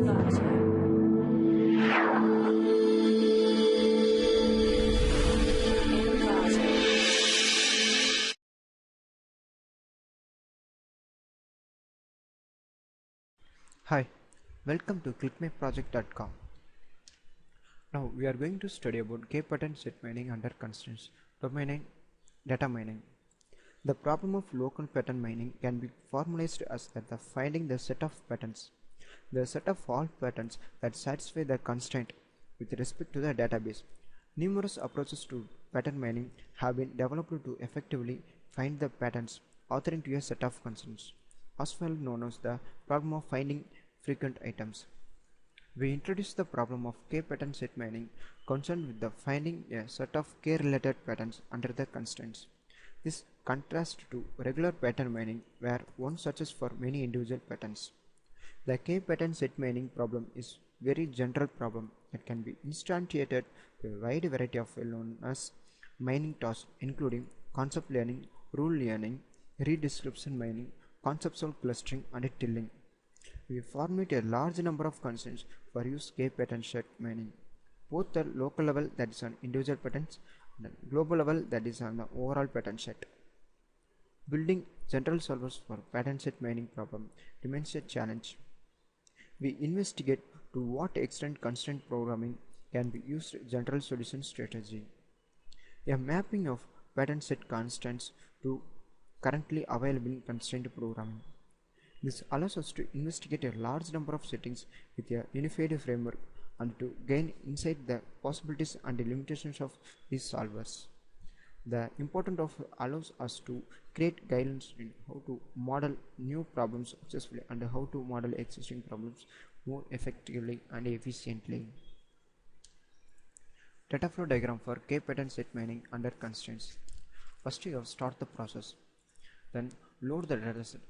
Hi, welcome to clickmyproject.com. Now we are going to study about k-pattern set mining under constraints, domain and data mining. The problem of local pattern mining can be formalized as that the finding the set of patterns, the set of all patterns that satisfy the constraint with respect to the database. Numerous approaches to pattern mining have been developed to effectively find the patterns authoring to a set of constraints, also known as the problem of finding frequent items. We introduced the problem of k-pattern set mining concerned with the finding a set of k-related patterns under the constraints. This contrasts to regular pattern mining where one searches for many individual patterns. The k-pattern set mining problem is a very general problem that can be instantiated to a wide variety of well-known as mining tasks including concept learning, rule learning, redescription mining, conceptual clustering and tilling. We formulate a large number of constraints for use k-pattern set mining, both the local level that is on individual patterns and the global level that is on the overall pattern set. Building general solvers for pattern set mining problem remains a challenge. We investigate to what extent constraint programming can be used general solution strategy. A mapping of pattern set constraints to currently available constraint programming. This allows us to investigate a large number of settings with a unified framework and to gain insight the possibilities and the limitations of these solvers. The importance of allows us to create guidelines in how to model new problems successfully and how to model existing problems more effectively and efficiently. Data flow diagram for k-pattern set mining under constraints. First you have start the process, then load the dataset.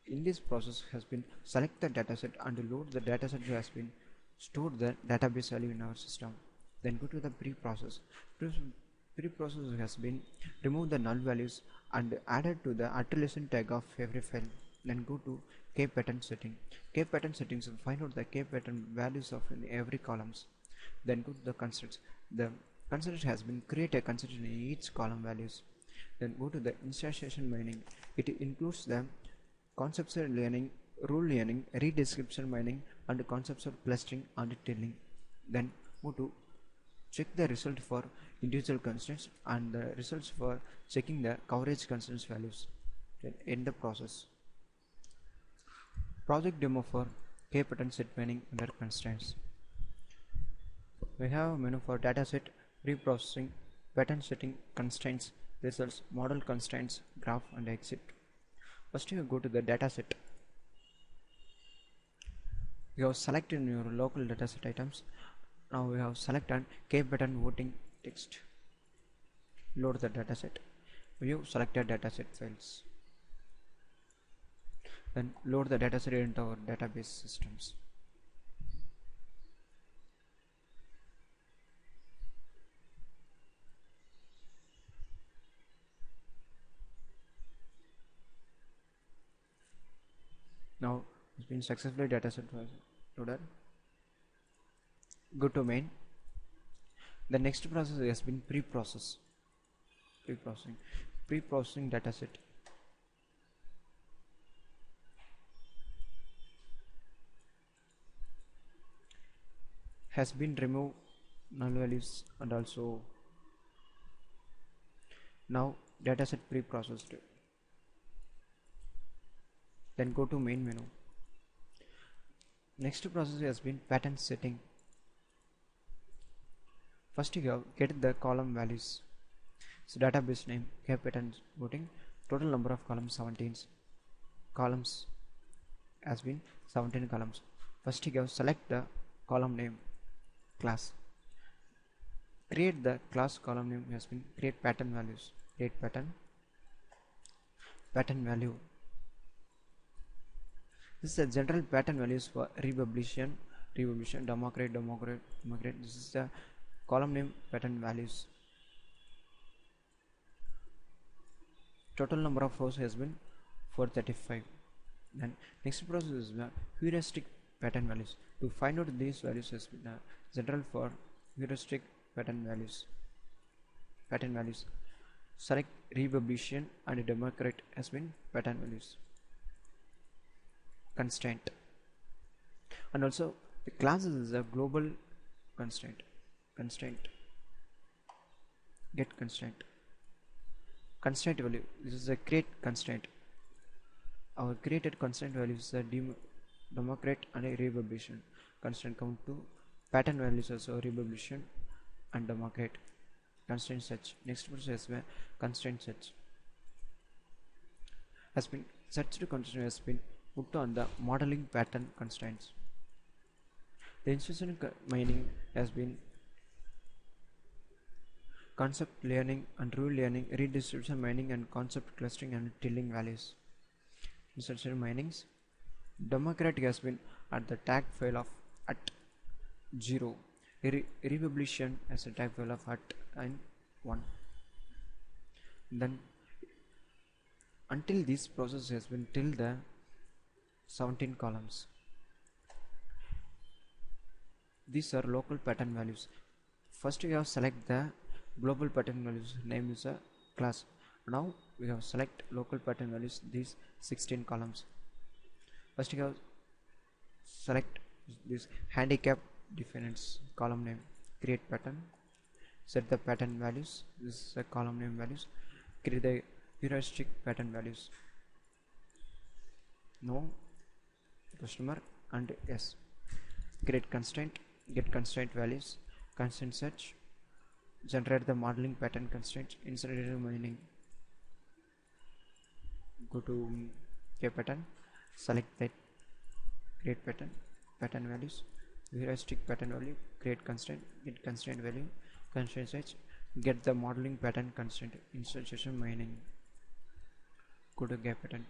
In this process has been select the dataset and load the dataset has been stored the database value in our system. Then go to the pre-process. Pre-process has been remove the null values and added to the attribution tag of every file. Then go to k-pattern setting. K-pattern settings will find out the k-pattern values of in every columns. Then go to the constraints. The constraint has been create a constraint in each column values. Then go to the instantiation mining. It includes the conceptual learning, rule learning, redescription mining and conceptual clustering and tilling. Then go to check the result for individual constraints and the results for checking the coverage constraints values. Then end the process. Project demo for k-pattern set mining under constraints. We have a menu for dataset, pre-processing, pattern setting, constraints, results, model constraints, graph and exit. First you go to the dataset. You have selected your local dataset items. Now we have selected k-pattern voting text. Load the dataset. View selected dataset files. Then load the dataset into our database systems. Now it's been successfully dataset loaded. Go to main. The next process has been pre-processing dataset. Has been remove null values and also now dataset pre-processed. Then go to main menu. Next process has been pattern setting. First you have get the column values. So database name, k-pattern voting, total number of columns 17. Columns has been 17 columns. First you have select the column name class. Create the class column name has been create pattern values. Create pattern value. This is the general pattern values for republication, democrat. This is the column name pattern values. Total number of rows has been 435. Then next process is the heuristic pattern values. To find out these values has been general for heuristic pattern values. Select Republican and Democrat has been pattern values. Constraint, and also the classes is a global constraint. Get constraint. Constraint value. This is a create constraint. Our created constraint value is a Democrat and a Republican. Constraint count to pattern values also Republican and Democrat. Constraint search. Next process where constraint search has been searched constraint has been put on the modeling pattern constraints. The institutional mining has been concept learning and rule learning, redistribution mining and concept clustering and tilling values. Institutional minings. Democrat has been at the tag file of at 0. Republican as a tag file of at and 1. Then until this process has been till the 17 columns. These are local pattern values. First we have select the global pattern values, name is a class. Now we have select local pattern values, these 16 columns. First we have select this handicap difference column name, create pattern, set the pattern values, this is a column name values, create the heuristic pattern values, no question mark and yes, create constraint, get constraint values, constraint search, generate the modeling pattern constraint, insert mining, go to pattern, select that, create pattern values, heuristic pattern value, create constraint, get constraint value, constraint search, get the modeling pattern constraint, insert mining, go to pattern.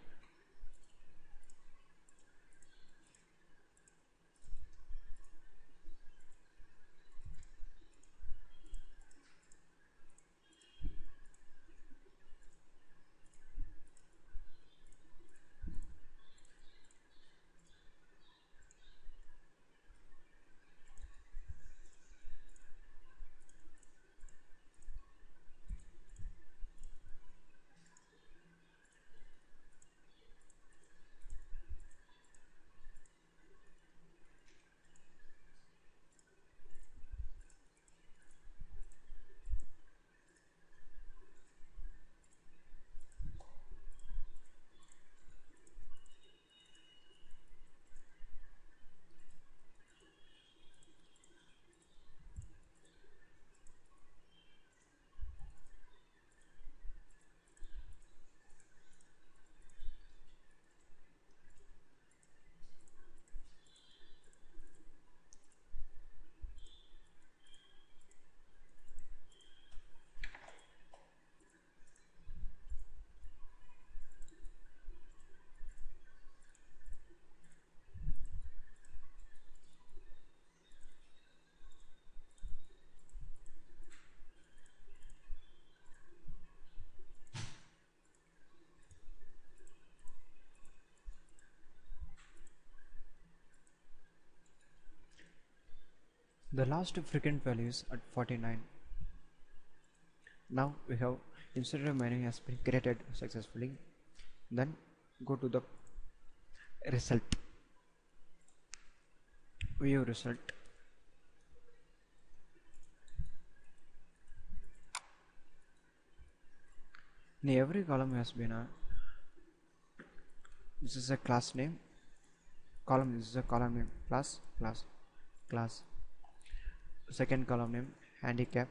The last frequent value is at 49. Now we have inserted mining has been created successfully. Then go to the result, view result. In every column has been a, this is a class name, column, this is a column name, class. Second column name, handicapians.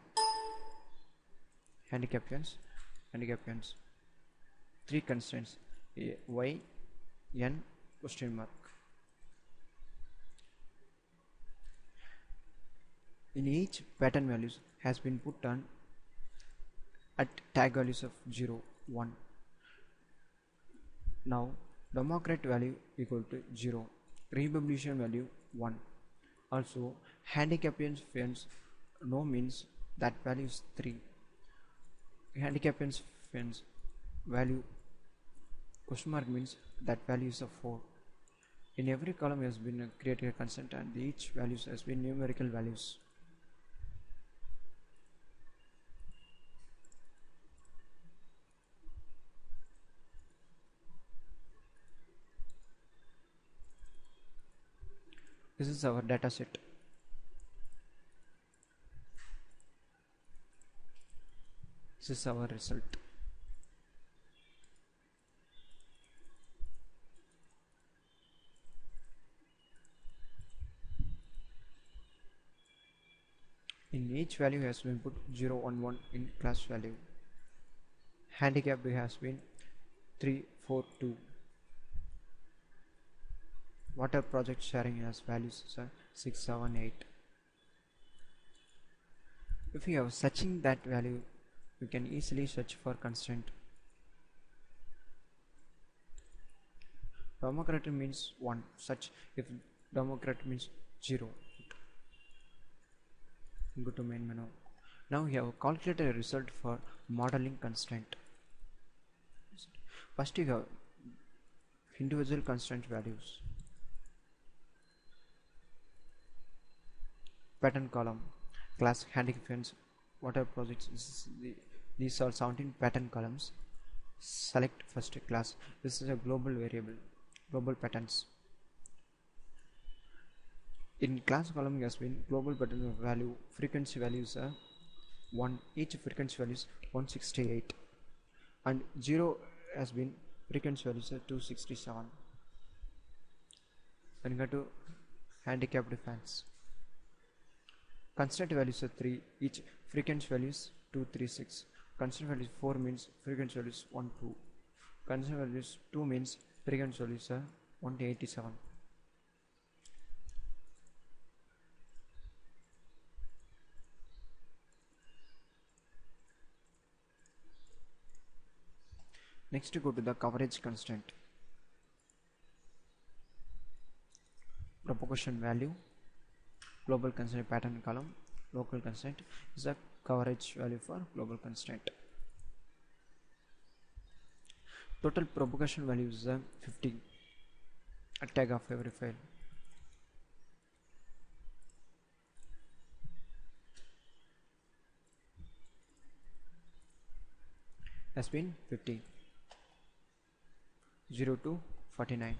3 constraints, y, n, question mark. In each pattern values has been put on at tag values of 0, 1. Now Democrat value equal to 0, Republican value 1. Also handicapians fans no means that value is 3. Handicapians fans value question mark means that value is a 4. In every column has been created a constant and each values has been numerical values. This is our data set. This is our result. In each value has been put 0, 1, 1 in class value. Handicap has been 3, 4, 2. Water project sharing has values 6, 7, 8. If you are searching that value, you can easily search for constraint. Democrat means 1, such if Democrat means 0. Go to main menu. Now we have calculated a result for modeling constraint. First you have individual constraint values. Pattern column, class handicaps, water projects. These are 17 pattern columns. Select first class. This is a global variable, global patterns. In class column has been global pattern value, frequency values are 1, each frequency value is 168, and 0 has been frequency values are 267. Then go to handicapped fans. Constant values are 3, each frequency values 236. Constant values 4 means frequency values 1, 2. Constant values 2 means frequency values are 187. Next, go to the coverage constraint. Propagation value, global constraint pattern column, local constraint is the coverage value for global constraint. Total propagation value is 50. A tag of every file. Has been 50. 0 to 49.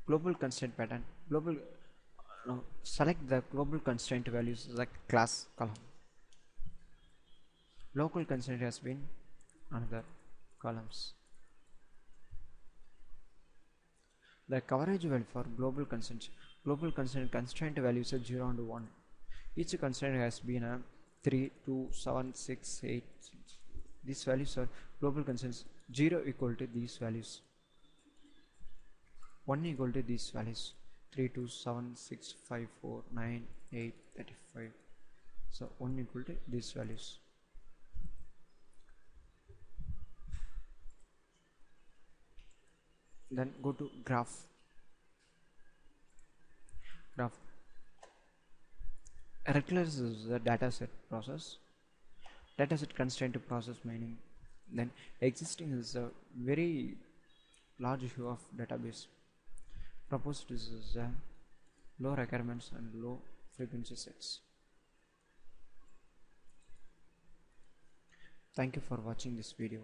Global constraint pattern. Select the global constraint values as a class column. Local constraint has been another columns. The coverage value for global constraint. Global constraint values are 0 and 1. Each constraint has been a 3, 2, 7, 6, 8. These values are global constraints. 0 equal to these values. 1 equal to these values. 3, 2, 7, 6, 5, 4, 9, 8, 35. So 1 equal to these values. Then go to graph. Reckless is the dataset process. Dataset constraint to process mining. Then existing is a very large issue of database. Proposed is low requirements and low frequency sets. Thank you for watching this video.